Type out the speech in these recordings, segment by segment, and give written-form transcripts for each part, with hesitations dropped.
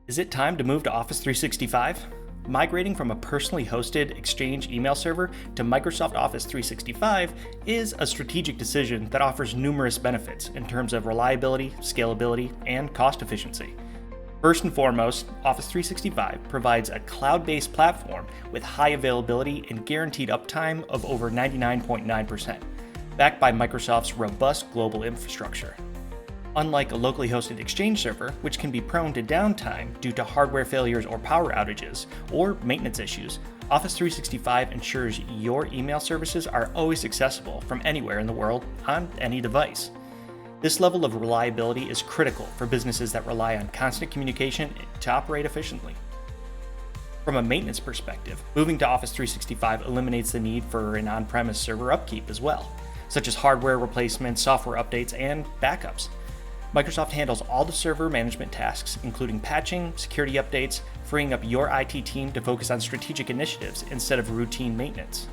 Is it time to move to Office 365? Migrating from a personally hosted Exchange email server to Microsoft Office 365 is a strategic decision that offers numerous benefits in terms of reliability, scalability, and cost efficiency. First and foremost, Office 365 provides a cloud-based platform with high availability and guaranteed uptime of over 99.9%, backed by Microsoft's robust global infrastructure. Unlike a locally hosted Exchange server, which can be prone to downtime due to hardware failures or power outages, or maintenance issues, Office 365 ensures your email services are always accessible from anywhere in the world on any device. This level of reliability is critical for businesses that rely on constant communication to operate efficiently. From a maintenance perspective, moving to Office 365 eliminates the need for an on-premise server upkeep as well, such as hardware replacements, software updates, and backups. Microsoft handles all the server management tasks, including patching, security updates, freeing up your IT team to focus on strategic initiatives instead of routine maintenance.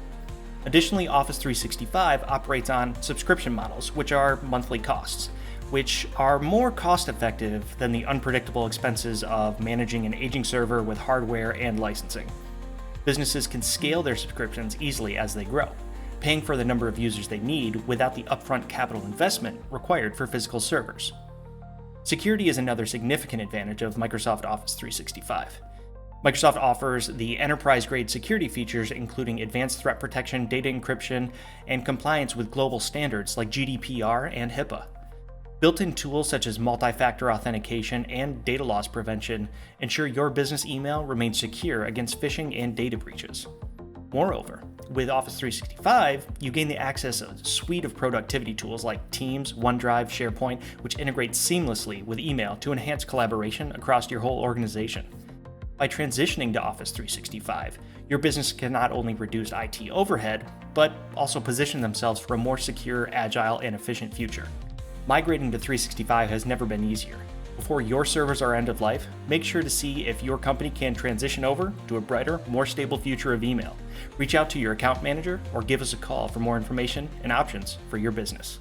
Additionally, Office 365 operates on subscription models, which are monthly costs, which are more cost-effective than the unpredictable expenses of managing an aging server with hardware and licensing. Businesses can scale their subscriptions easily as they grow, paying for the number of users they need without the upfront capital investment required for physical servers. Security is another significant advantage of Microsoft Office 365. Microsoft offers the enterprise-grade security features including advanced threat protection, data encryption, and compliance with global standards like GDPR and HIPAA. Built-in tools such as multi-factor authentication and data loss prevention ensure your business email remains secure against phishing and data breaches. Moreover, with Office 365, you gain the access to a suite of productivity tools like Teams, OneDrive, SharePoint, which integrate seamlessly with email to enhance collaboration across your whole organization. By transitioning to Office 365, your business can not only reduce IT overhead, but also position themselves for a more secure, agile, and efficient future. Migrating to 365 has never been easier. Before your servers are end of life, make sure to see if your company can transition over to a brighter, more stable future of email. Reach out to your account manager or give us a call for more information and options for your business.